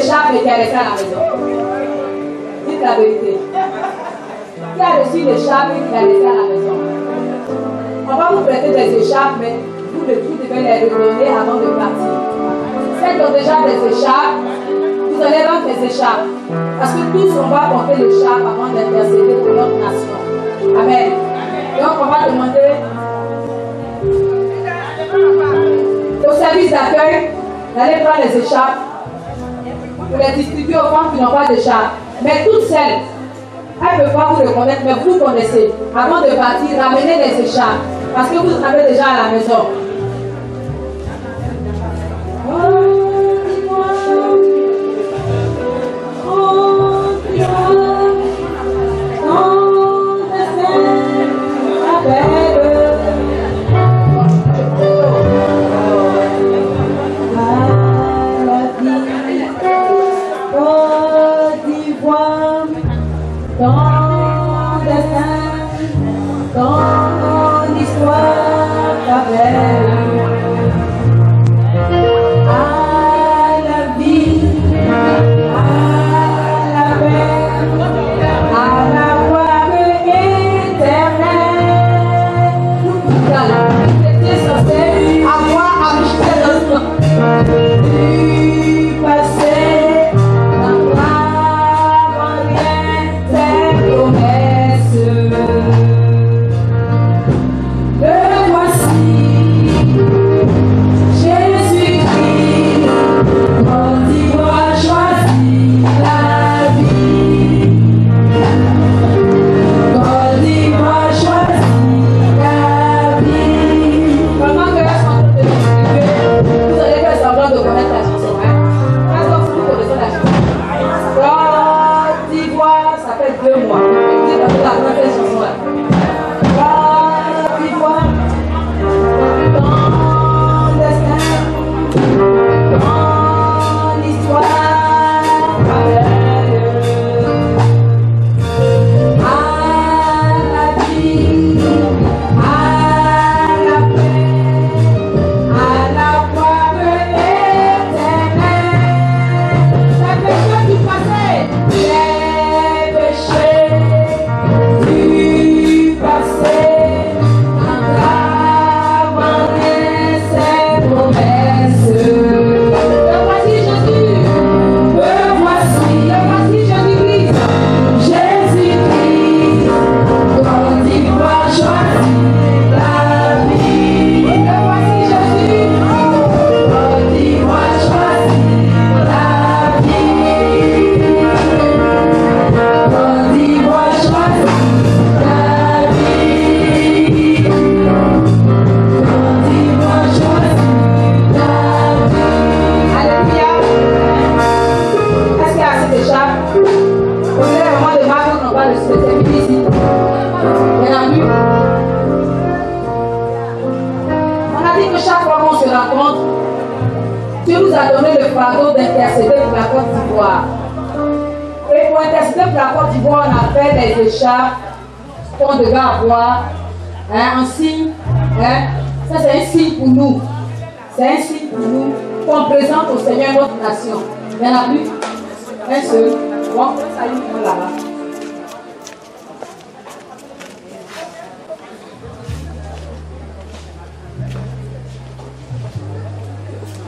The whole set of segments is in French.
écharpes et qui a laissé à la maison? Dites la vérité. Qui a reçu l'écharpe et qui a laissé à la maison? On va vous prêter des écharpes, mais vous devez les redonner avant de partir. Celles qui ont déjà des écharpes, vous allez rendre les écharpes. Parce que tous, on va porter l'écharpe avant d'intercéder pour notre nation. Amen. Donc, on va demander au service d'accueil d'aller prendre les écharpes pour les distribuer aux femmes qui n'ont pas d'écharpe. Mais toutes celles, elles ne peuvent pas vous reconnaître, mais vous connaissez. Avant de partir, ramenez les écharpes. Parce que vous en avez déjà à la maison.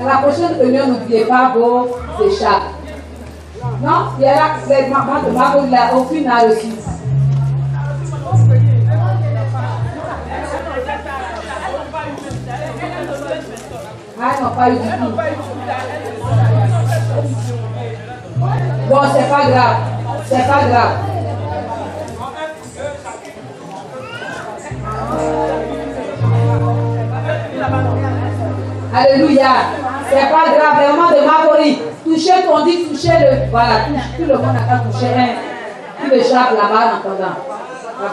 À la prochaine réunion, n'oubliez pas vos écharpes. Non, il y a là, c'est maman de Margot, il a aucune à reçu. Ah, ils n'ont pas eu du tout. Bon, c'est pas grave. C'est pas grave. Alléluia. C'est pas grave. Le moment de Marguerite. Touchez qu'on dit, touchez-le. Voilà. Tout le monde n'a qu'à toucher un. Tout l'échappe là-bas en attendant.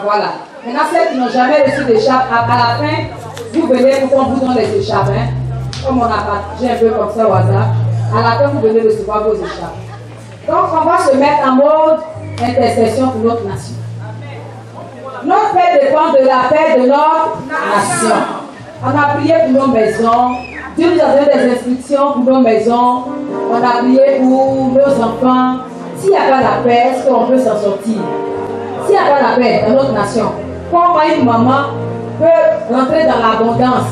Voilà. Maintenant, ceux qui n'ont jamais reçu d'échappe, à la fin, vous venez pour qu'on vous donne les échappes. Hein? Comme on a partagé un peu comme ça au hasard. À la fin, vous venez recevoir vos échappes. Donc, on va se mettre en mode intercession pour notre nation. Notre paix dépend de la paix de notre nation. On a prié pour nos maisons, Dieu nous a donné des instructions pour nos maisons. On a prié pour nos enfants. S'il n'y a pas la paix, est-ce qu'on peut s'en sortir? S'il n'y a pas la paix dans notre nation, comment une maman peut rentrer dans l'abondance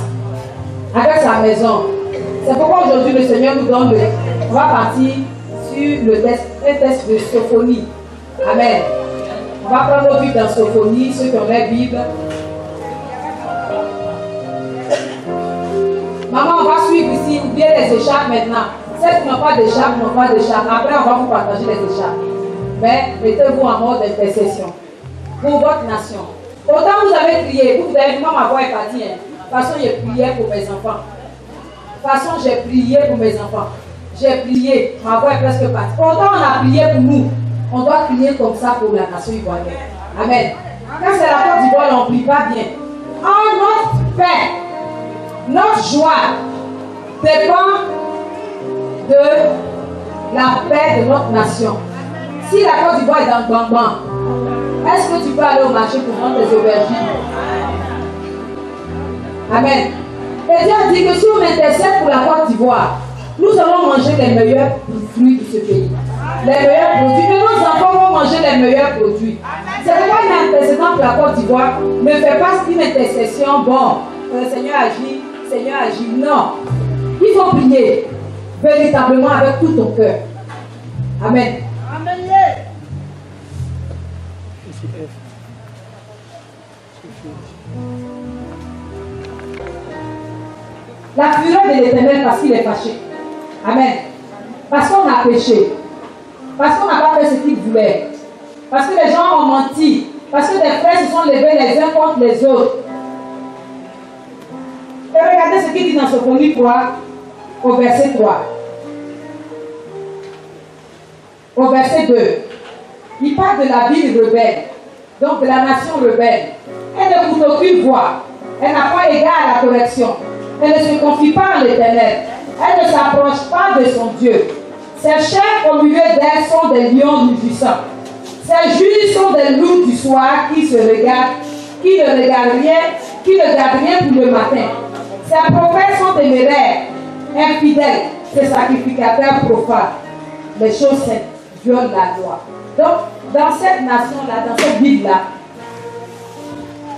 avec sa maison? C'est pourquoi aujourd'hui le Seigneur nous donne on va partir sur un test de Sophonie. Amen. On va prendre nos Bibles dans Sophonie, ceux qui ont la Bible. Maman, on va suivre ici, ou bien les écharpes maintenant. Celles qui n'ont pas d'écharpe, n'ont pas d'écharpe. Après, on va vous partager les écharpes. Mais mettez-vous en mode d'intercession pour votre nation. Autant vous avez prié, vous avez dit, ma voix est partie. De toute façon, j'ai prié pour mes enfants. De toute façon, j'ai prié pour mes enfants. J'ai prié, ma voix est presque partie. Autant on a prié pour nous, on doit prier comme ça pour la nation ivoirienne. Amen. Quand c'est la Côte d'Ivoire, on ne prie pas bien. En notre paix, notre joie dépend de la paix de notre nation. Si la Côte d'Ivoire est dans le bambam, est-ce que tu peux aller au marché pour vendre des aubergines? Amen. Et Dieu dit que si on intercède pour la Côte d'Ivoire, nous allons manger les meilleurs fruits de ce pays. Les meilleurs produits. Et nos enfants vont manger les meilleurs produits. C'est pourquoi une intercession pour la Côte d'Ivoire ne fait pas une intercession, bon, le Seigneur agit, Seigneur agit. Non. Il faut prier véritablement avec tout ton cœur. Amen. Amen. La fureur de l'Éternel parce qu'il est fâché. Amen. Parce qu'on a péché. Parce qu'on n'a pas fait ce qu'il voulait. Parce que les gens ont menti. Parce que des frères se sont levés les uns contre les autres. Et regardez ce qu'il dit dans Sophonie 3, au verset 3. Au verset 2. Il parle de la ville rebelle. Donc de la nation rebelle. Elle n'écoute aucune voix. Elle n'a pas égard à la correction. Elle ne se confie pas en l'Éternel. Elle ne s'approche pas de son Dieu. Ses chefs au milieu d'elle sont des lions rugissants. Ses juges sont des loups du soir qui se regardent, qui ne regardent rien, qui ne gardent rien pour le matin. Ses prophètes sont téméraires, infidèles, ses sacrificateurs profanes. Les choses saintes violent la loi. Donc, dans cette nation-là, dans cette ville-là,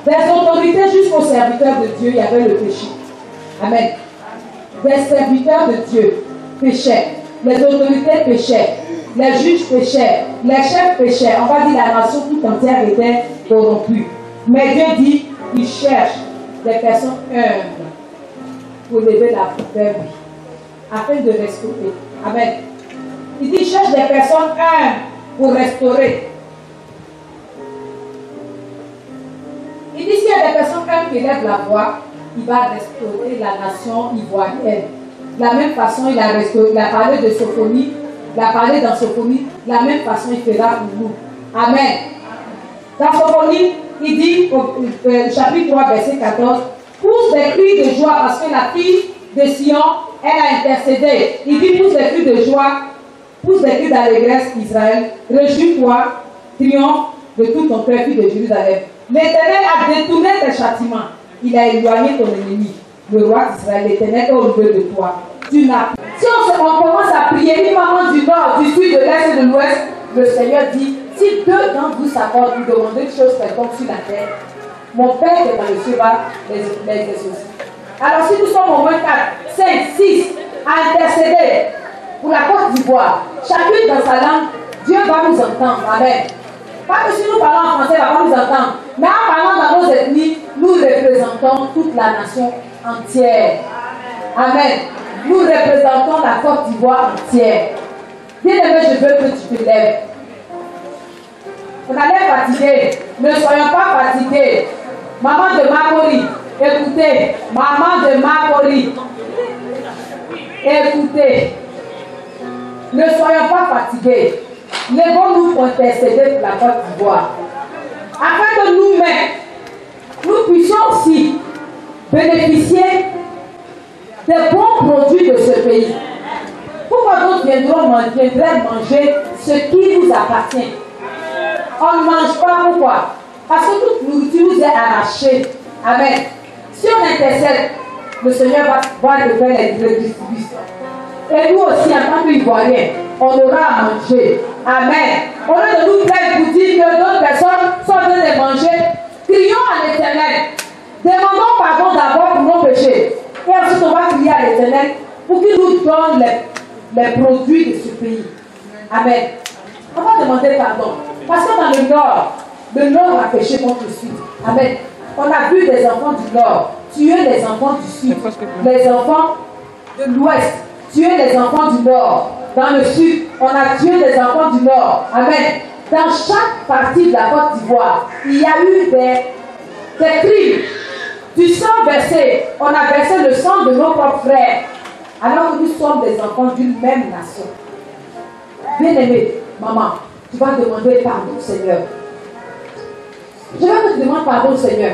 des autorités jusqu'aux serviteurs de Dieu, il y avait le péché. Amen. Des serviteurs de Dieu péchaient. Les autorités péchaient. Les juges péchaient. Les chefs péchaient. On va dire la nation tout entière était corrompue. Mais Dieu dit, il cherche des personnes humbles pour lever la faible afin de restaurer. Amen. Il dit, il cherche des personnes humbles pour restaurer. Il dit, s'il y a des personnes humbles qui lèvent la voix, il va restaurer la nation ivoirienne. De la même façon, il a parlé de Sophonie, il a parlé dans Sophonie, de la même façon, il fera pour nous. Amen. Dans Sophonie, il dit, au chapitre 3, verset 14, pousse des cris de joie parce que la fille de Sion, elle a intercédé. Il dit, pousse des cris de joie, pousse des cris d'allégresse, Israël. Réjouis-toi, triomphe de tout ton cœur, fille de Jérusalem. L'Éternel a détourné tes châtiments. Il a éloigné ton ennemi, le roi d'Israël. L'Éternel est au milieu de toi. Tu n'as. Si on commence à prier, une maman du nord, du sud, de l'est et de l'ouest, le Seigneur dit, si deux d'entre vous s'accordent, vous demandez une chose quelconque sur la terre, mon Père qui est dans les cieux va les exaucer. Alors si nous sommes au moins 4, 5, 6 à intercéder pour la Côte d'Ivoire, chacune dans sa langue, Dieu va nous entendre. Amen. Pas que si nous parlons en français, il va pas nous entendre. Mais en parlant dans nos ethnies, nous représentons toute la nation entière. Amen. Nous représentons la Côte d'Ivoire entière. Bien-aimé, je veux que tu te lèves. On a l'air fatigué. Ne soyons pas fatigués. Maman de Makori, écoutez. Maman de Makori, écoutez. Ne soyons pas fatigués. Lèvons-nous pour intercéder pour la Côte d'Ivoire. Afin que nous-mêmes, nous puissions aussi bénéficier des bons produits de ce pays. Pourquoi d'autres viendraient manger ce qui nous appartient? On ne mange pas, pourquoi? Parce que toute nourriture nous est arrachée. Amen. Si on intercède, le Seigneur va te faire les distributions. Et nous aussi, en tant qu'Ivoiriens, on aura à manger. Amen. Au lieu de nous plaindre pour dire que d'autres personnes sont en train de manger, crions à l'Éternel. Demandons pardon d'abord pour nos péchés. Et ensuite, on va crier à l'Éternel pour qu'il nous donne les produits de ce pays. Amen. On va demander pardon. Parce que dans le Nord a péché contre le Sud. Amen. On a vu des enfants du Nord tuer les enfants du Sud. Les enfants de l'Ouest tuer les enfants du Nord. Dans le Sud, on a tué les enfants du Nord. Amen. Dans chaque partie de la Côte d'Ivoire, il y a eu des crimes. Du sang versé, on a versé le sang de nos propres frères. Alors que nous sommes des enfants d'une même nation. Bien-aimé, maman, tu vas demander pardon au Seigneur. Je veux que tu demandes pardon au Seigneur.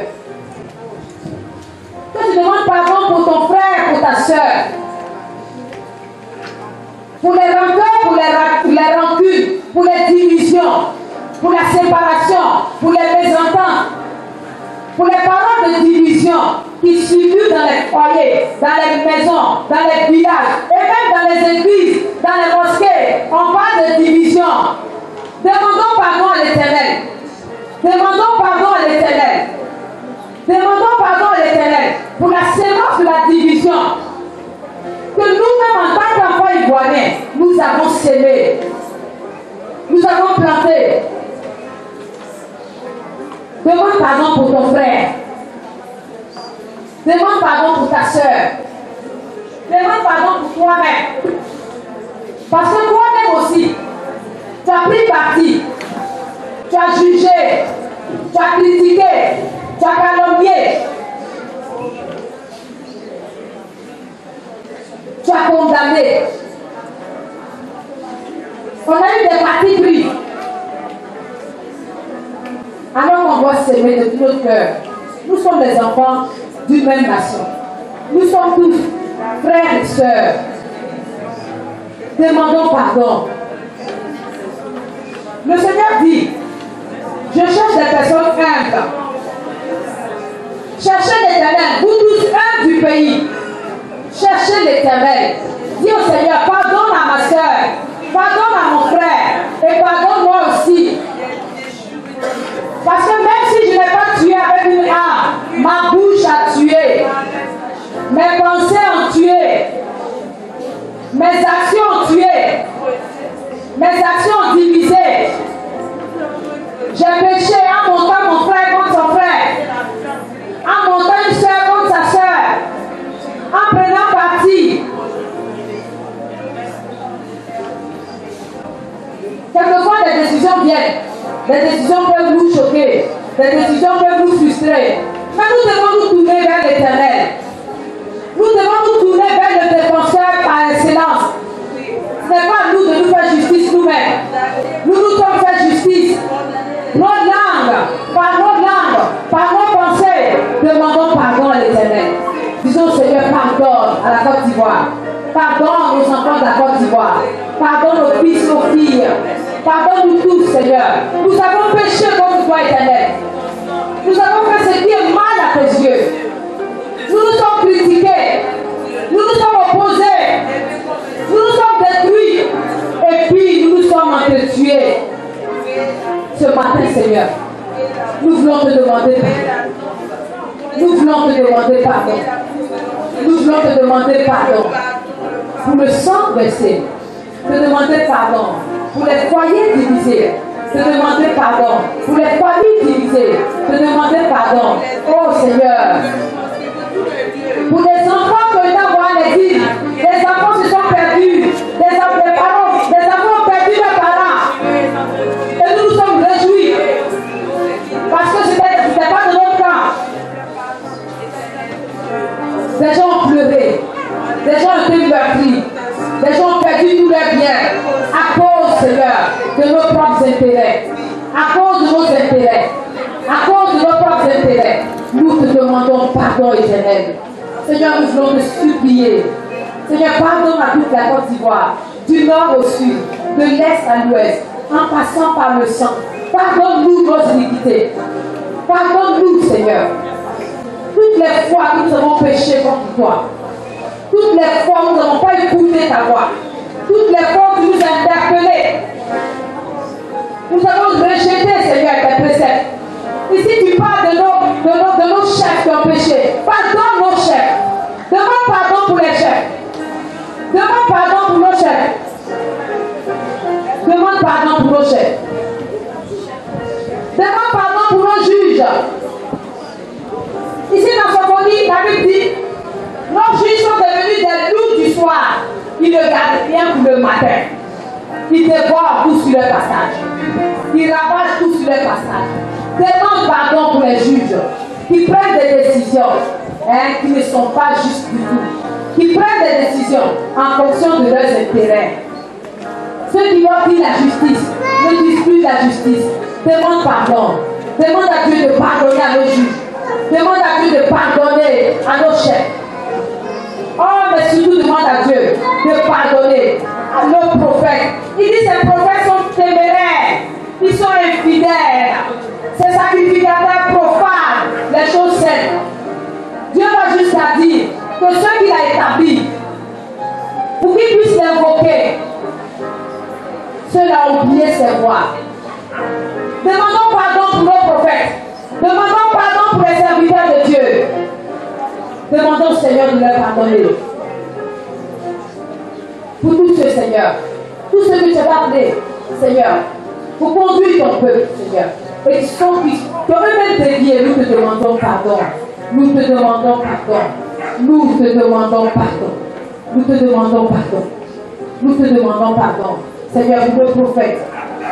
Que tu demandes pardon pour ton frère, pour ta soeur. Pour les rancœurs, pour les rancunes, pour les divisions, pour la séparation, pour les mésententes, pour les paroles de division qui circulent dans les foyers, dans les maisons, dans les villages, et même dans les églises, dans les mosquées. On parle de division. Demandons pardon à l'Éternel. Demandons pardon à l'Éternel. Demandons pardon à l'Éternel pour la sémence de la division que nous-mêmes en tant qu'enfants ivoiriens, nous avons sémé. Nous avons planté. Demande pardon pour ton frère. Demande pardon pour ta soeur. Demande pardon pour toi-même. Parce que toi-même aussi, tu as pris parti. Tu as jugé. Tu as critiqué. Tu as calomnié. Tu as condamné. On a eu des partis pris. Alors on doit s'aimer de tout notre cœur. Nous sommes des enfants d'une même nation. Nous sommes tous frères et sœurs. Demandons pardon. Le Seigneur dit, je cherche des personnes humbles. Cherchez l'Éternel, vous tous humbles du pays. Cherchez l'Éternel. Dis au Seigneur, pardonne à ma soeur, pardonne à mon frère, et pardonne-moi aussi. Parce que même si je n'ai pas tué avec une arme, ma bouche a tué, mes pensées ont tué, mes actions ont tué, mes actions ont divisé. J'ai péché en montant mon frère contre son frère, en montant une soeur contre sa soeur, en prenant parti. Quelquefois, des décisions viennent. Les décisions peuvent nous choquer. Les décisions peuvent nous frustrer. Mais nous devons nous tourner vers l'Éternel. Nous devons nous tourner vers le défenseur par excellence. Ce n'est pas à nous de nous faire justice nous-mêmes. Nous nous sommes fait justice. Nos langues, par nos pensées, demandons pardon à l'Éternel. Disons, Seigneur, pardonne à la Côte d'Ivoire. Pardonne aux enfants de la Côte d'Ivoire. Pardonne aux fils, aux filles. Pardonne-nous tous, Seigneur. Nous avons péché contre toi, Éternel. Nous avons fait ce qui est mal à tes yeux. Nous nous sommes critiqués. Nous nous sommes opposés. Nous nous sommes détruits. Et puis, nous nous sommes entretués. Ce matin, Seigneur, nous voulons te demander pardon. Nous voulons te demander pardon. Nous voulons te demander pardon pour le sang versé. Te demander pardon pour les foyers divisés. Te demander pardon pour les familles divisées. Te demander pardon, oh Seigneur, pour les enfants qui ont été voir l'exil. Les enfants se sont perdus. Les enfants ont perdu leurs parents. Et nous nous sommes réjouis. Parce que ce n'était pas de notre temps. Des gens ont pleuré. Des gens ont été meurtris. Des gens ont perdu tous leurs biens. À cause, Seigneur, de nos propres intérêts. À cause de nos intérêts. À cause de nos propres intérêts. Nous te demandons pardon, Éternel. Seigneur, nous voulons te supplier. Seigneur, pardonne à toute la Côte d'Ivoire, du nord au sud, de l'est à l'ouest, en passant par le sang. Pardonne-nous nos iniquités. Pardonne-nous, Seigneur. Toute les fois que nous avons péché contre toi, toutes les fois où nous n'avons pas écouté ta voix, toutes les fois où tu nous as interpellés, nous avons rejeté, Seigneur, tes préceptes. Et si tu parles de nos chefs qui ont péché, pardonne nos chefs. Demande pardon pour les chefs. Demande pardon pour nos chefs. Demande pardon pour nos chefs. Demande pardon pour nos juges. Ici dans ce colis, la Bible dit, nos juges sont devenus des loups du soir. Ils ne gardent rien pour le matin. Ils dévorent tout sur leur passage. Ils ravagent tout sur leur passage. Demande pardon pour les juges qui prennent des décisions qui ne sont pas justes du tout. Qui prennent des décisions en fonction de leurs intérêts. Ceux qui doivent dire la justice ne disent plus la justice. Demande pardon. Demande à Dieu de pardonner à nos juges. Demande à Dieu de pardonner à nos chefs. Oh, mais surtout demande à Dieu de pardonner à nos prophètes. Il dit ces prophètes sont téméraires. Ils sont infidèles. Ces sacrificateurs profanent les choses saines. Dieu va jusqu'à dire que ceux qu'il a établis, pour qu'ils puissent l'invoquer, ceux-là ont oublié ses voies. Demandons pardon pour nos prophètes. Demandons pardon pour les serviteurs de Dieu. Demandons au Seigneur de leur pardonner. Pour tous ceux, Seigneur, tous ceux que tu as appelés, Seigneur, pour conduire ton peuple, Seigneur, et qui sont eux-mêmes déviés, nous te demandons pardon. Nous te demandons pardon. Nous te demandons pardon. Nous te demandons pardon. Nous te demandons pardon. Seigneur, pour nos prophètes,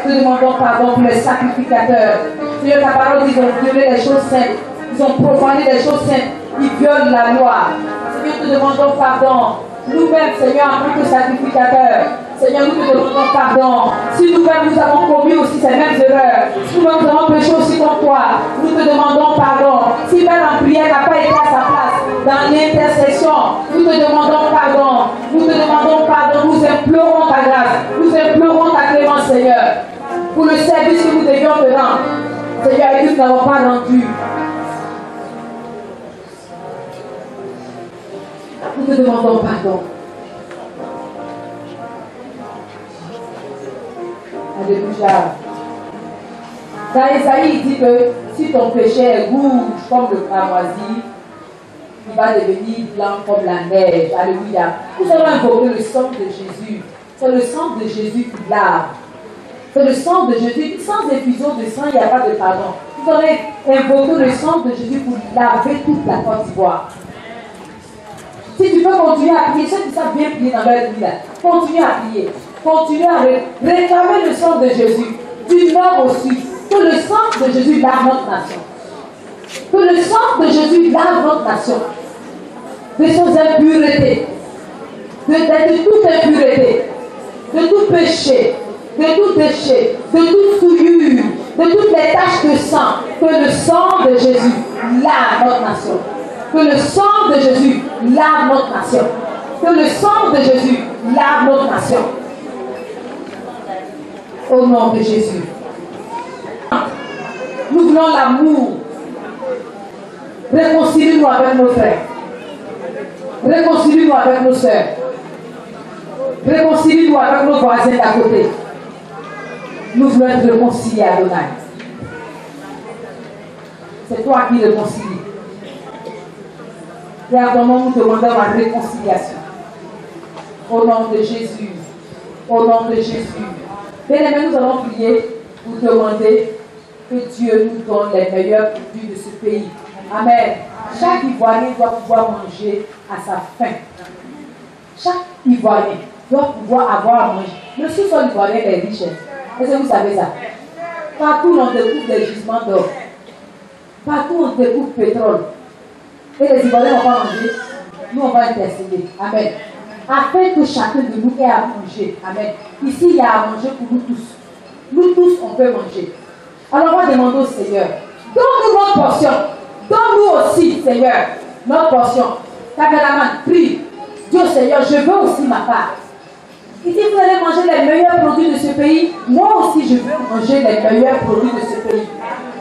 nous te demandons pardon pour les sacrificateurs. Seigneur, ta parole dit qu'ils ont violé les choses saintes. Ils ont profané les choses saintes. Ils violent la loi. Seigneur, nous te demandons pardon. Nous-mêmes, Seigneur, en tant que sacrificateurs, Seigneur, nous te demandons pardon. Si nous-mêmes, nous avons commis aussi ces mêmes erreurs, si nous-mêmes, nous avons péché aussi contre toi, nous te demandons pardon. Si même la prière n'a pas été à sa place dans l'intercession, nous te demandons pardon. Nous te demandons pardon. Nous implorons ta grâce. Nous implorons ta clémence, Seigneur, pour le service que nous devions te rendre. Seigneur, et que nous n'avons pas rendu. Nous te demandons pardon. Alléluia. Dans Isaïe, il dit que si ton péché est rouge comme le cramoisi, il va devenir blanc comme la neige. Alléluia. Nous allons invoquer le sang de Jésus. C'est le sang de Jésus qui lave. C'est le sang de Jésus. Sans effusion de sang, il n'y a pas de pardon. Nous allons invoquer le sang de Jésus pour laver toute la Côte d'Ivoire. Si tu veux continuer à prier, ceux qui savent bien prier dans leur vie, continue à prier. Continue à réclamer le sang de Jésus, du nord au sud. Que le sang de Jésus lave notre nation. Que le sang de Jésus lave notre nation. De ses impuretés. De toute impureté. De tout péché. De tout déchet. De toute souillure. De toutes les taches de sang. Que le sang de Jésus lave notre nation. Que le sang de Jésus lave notre nation. Que le sang de Jésus lave notre nation. Au nom de Jésus. Nous voulons l'amour. Réconcilie-nous avec nos frères. Réconcilie-nous avec nos soeurs. Réconcilie-nous avec nos voisins d'à côté. Nous voulons être réconciliés à Adonai. C'est toi qui réconcilies. Et avant nous demandons la réconciliation. Au nom de Jésus. Au nom de Jésus. Bien-aimés, nous allons prier pour demander que Dieu nous donne les meilleurs produits de ce pays. Amen. Chaque Ivoirien doit pouvoir manger à sa faim. Chaque Ivoirien doit pouvoir avoir à manger. Le sous-sol ivoirien est riche. Est-ce que vous savez ça? Partout on découvre des gisements d'or. Partout on découvre pétrole. Et les Ivoiriens vont pas manger. Nous on va intercéder. Amen. Afin que chacun de nous ait à manger. Amen. Ici il y a à manger pour nous tous. Nous tous on peut manger. Alors on va demander au Seigneur. Donne-nous notre portion. Donne-nous aussi, Seigneur, notre portion. Caméraman, prie. Dieu Seigneur, je veux aussi ma part. Il dit, vous allez manger les meilleurs produits de ce pays. Moi aussi, je veux manger les meilleurs produits de ce pays.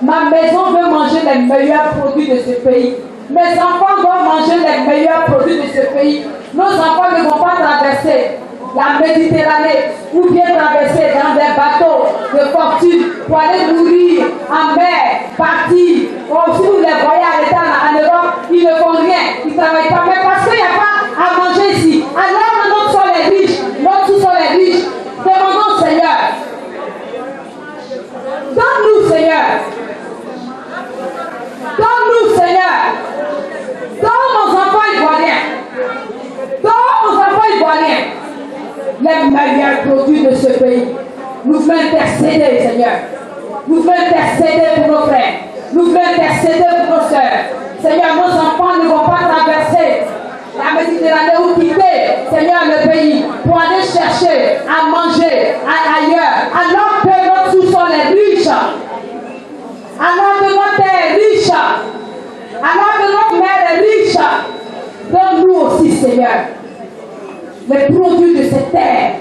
Ma maison veut manger les meilleurs produits de ce pays. Mes enfants doivent manger les meilleurs produits de ce pays. Nos enfants ne vont pas traverser la Méditerranée ou bien traverser dans des bateaux de fortune pour aller mourir en mer, partir. Oh, si vous les voyez arrêter en Europe, ils ne font rien, ils ne travaillent pas. Mais parce qu'il n'y a pas à manger ici. Alors, notre sol est riche, notre sous-sol est riche. Demandons au Seigneur. Donne-nous, Seigneur. Donne-nous, Seigneur. Donne aux enfants ivoiriens. Donne aux enfants ivoiriens les meilleurs produits de ce pays. Nous voulons intercéder, Seigneur. Nous voulons intercéder pour nos frères. Nous voulons intercéder pour nos soeurs. Seigneur, nos enfants ne vont pas traverser la Méditerranée ou quitter, Seigneur, le pays pour aller chercher à manger ailleurs. Alors que notre sous-sol est riche. Alors que notre terre est riche. Alors que notre mère est riche. Donne-nous aussi, Seigneur, les produits de cette terre.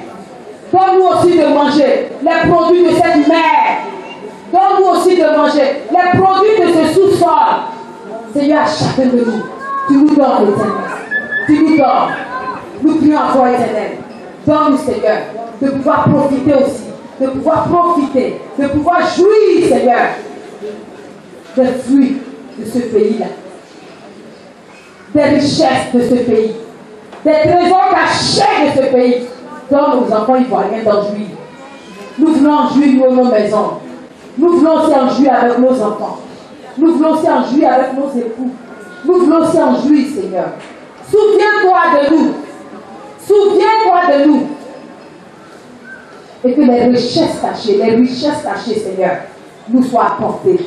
Donne-nous aussi de manger les produits de cette mer. Donne-nous aussi de manger les produits de ce sous-sol. Seigneur, chacun de nous, tu nous donnes, l'Éternel. Tu nous donnes. Nous prions à toi, Éternel. Donne-nous, Seigneur, de pouvoir profiter aussi. De pouvoir profiter. De pouvoir jouir, Seigneur, des fruits de ce pays-là. Des richesses de ce pays. Des trésors cachés de ce pays. Donne aux enfants ivoiriens d'en jouir. Nous voulons en jouir dans nos maisons. Nous voulons aussi en jouir avec nos enfants. Nous voulons aussi en jouir avec nos époux. Nous voulons aussi en jouir, Seigneur. Souviens-toi de nous. Souviens-toi de nous. Et que les richesses cachées, Seigneur, nous soient apportées.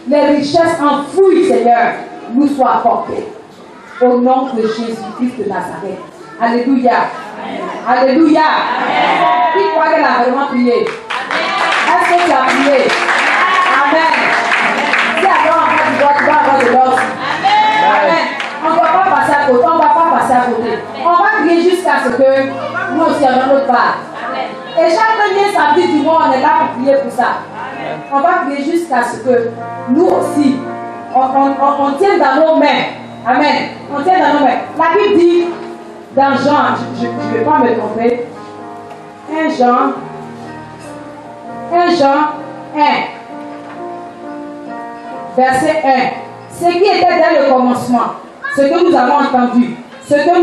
Les richesses enfouies, Seigneur, nous soient apportées. Au nom de Jésus-Christ de Nazareth. Alléluia. Amen. Alléluia. Amen. Qui croit qu'elle a vraiment prié? Est-ce que tu as prié? Amen. Si avant, tu vas avoir de l'or. Amen. On ne va pas passer à côté. On ne va pas passer à côté. On va prier jusqu'à ce que nous aussi avons notre part. Et chaque premier samedi du mois, on est là pour prier pour ça. On va prier jusqu'à ce que nous aussi, on tienne dans nos mains. Amen. On tient dans nos mains. La Bible dit dans Jean, je ne vais pas me tromper. 1 Jean 1, verset 1. Ce qui était dès le commencement, ce que nous avons entendu, ce que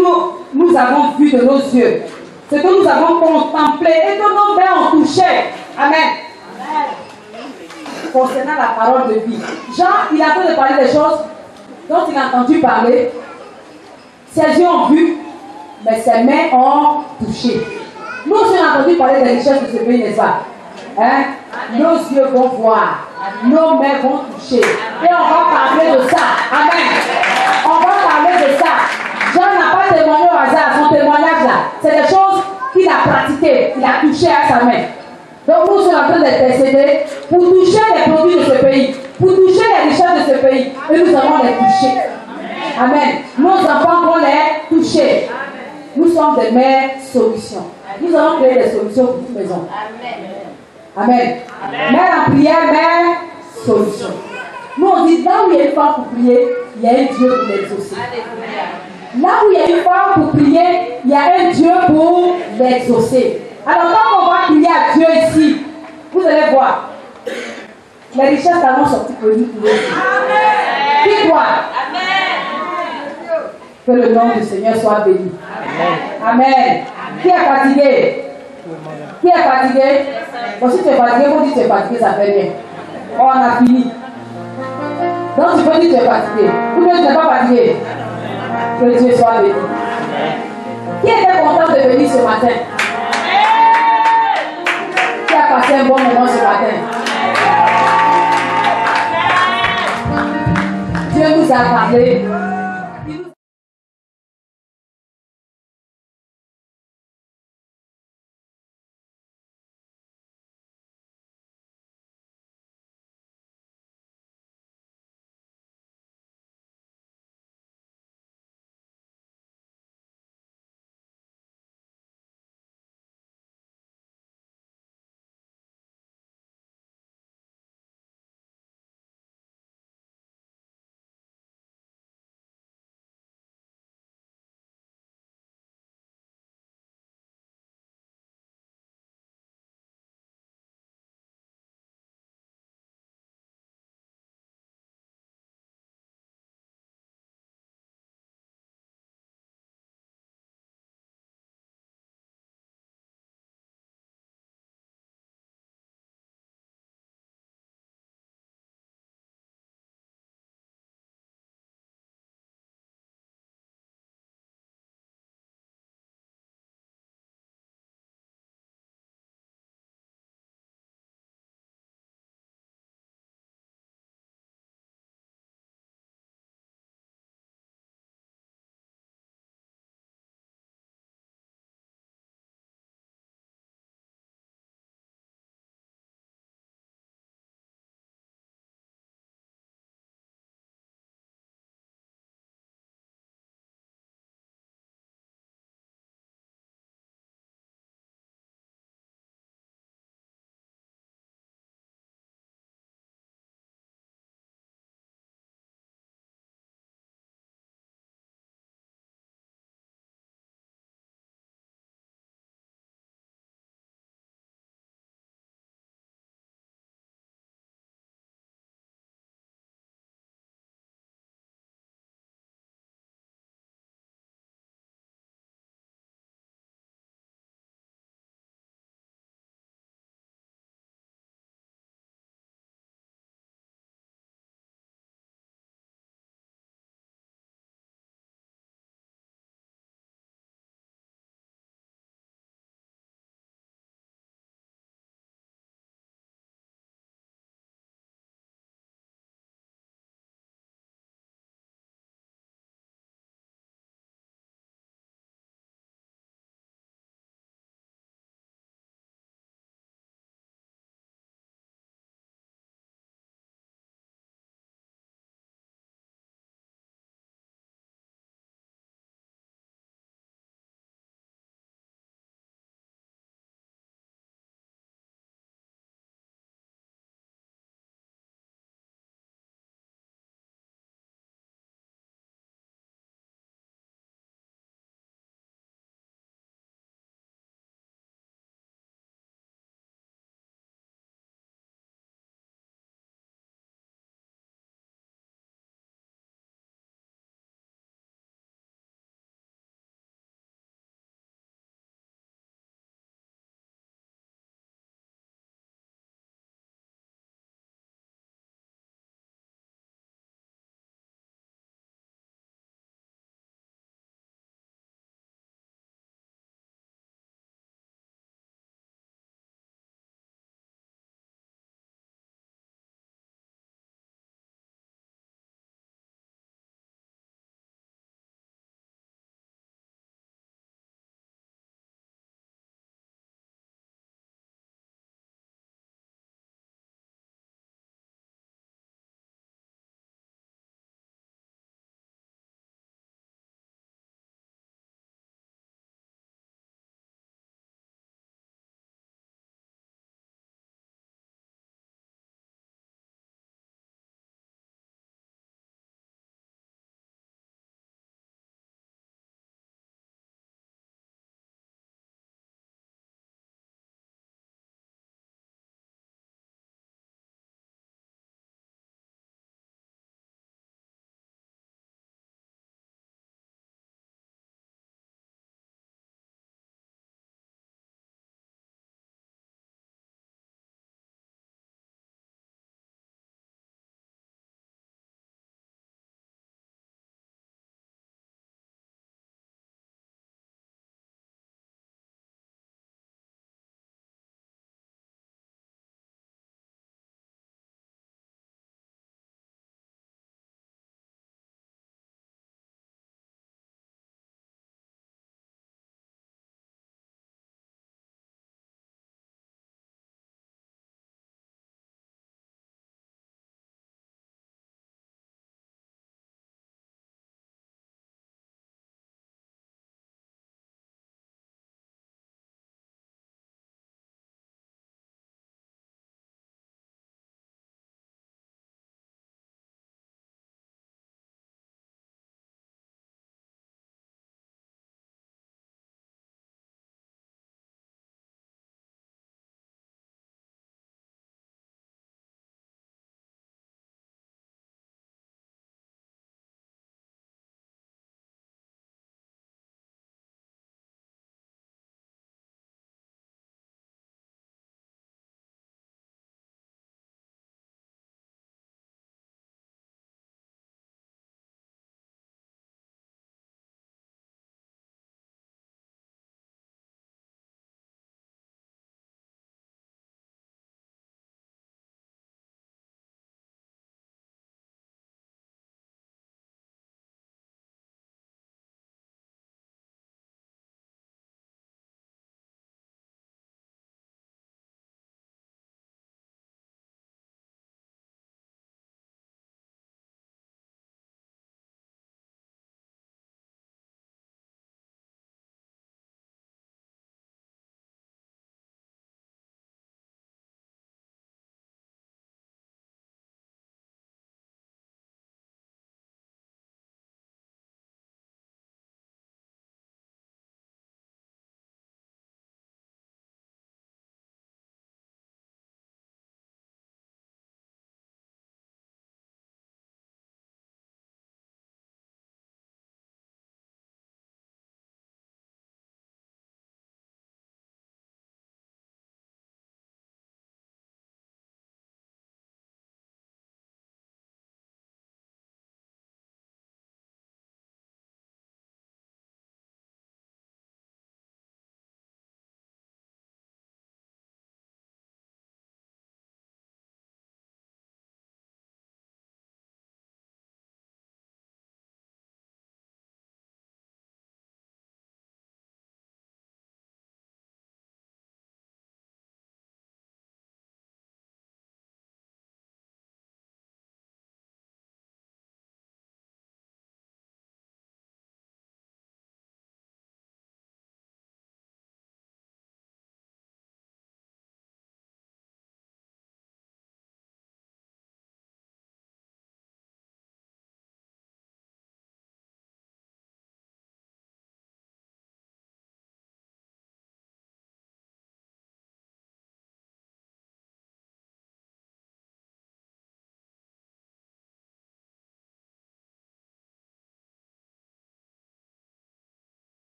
nous avons vu de nos yeux, ce que nous avons contemplé et que nos mains ont touché. Amen. Concernant la parole de vie. Jean, il a en train de parler des choses dont il a entendu parler. Ses yeux ont vu, mais ses mains ont touché. Nous aussi, on a entendu parler des richesses de ce pays, n'est-ce pas? Hein? Nos yeux vont voir, nos mains vont toucher. Et on va parler de ça. Amen. On va parler de ça. Jean n'a pas témoigné au hasard. Son témoignage là, c'est des choses qu'il a pratiquées, qu'il a touchées à sa main. Donc nous sommes en train d'intercéder pour toucher les produits de ce pays, pour toucher les richesses de ce pays. Et nous allons les toucher. Amen. Nos enfants vont les toucher. Nous sommes des mères solutions. Nous allons créer des solutions pour toute maison. Amen. Mère en prière, mère solution. Nous on dit, là où il y a une femme pour prier, il y a un Dieu pour l'exaucer. Là où il y a une femme pour prier, il y a un Dieu pour l'exaucer. Alors quand on va prier à Dieu ici, vous allez voir, les richesses vont sortir pour nous. Qui croit? Que le nom du Seigneur soit béni. Amen. Qui est fatigué? Qui est fatigué? Bon, si tu es fatigué, vous dites que tu es fatigué, ça fait bien. Oh, on a fini. Donc tu peux dire que tu es fatigué. Ou bien tu n'es pas fatigué. Que Dieu soit béni. Qui était content de venir ce matin? Qui a passé un bon moment ce matin? Dieu nous a parlé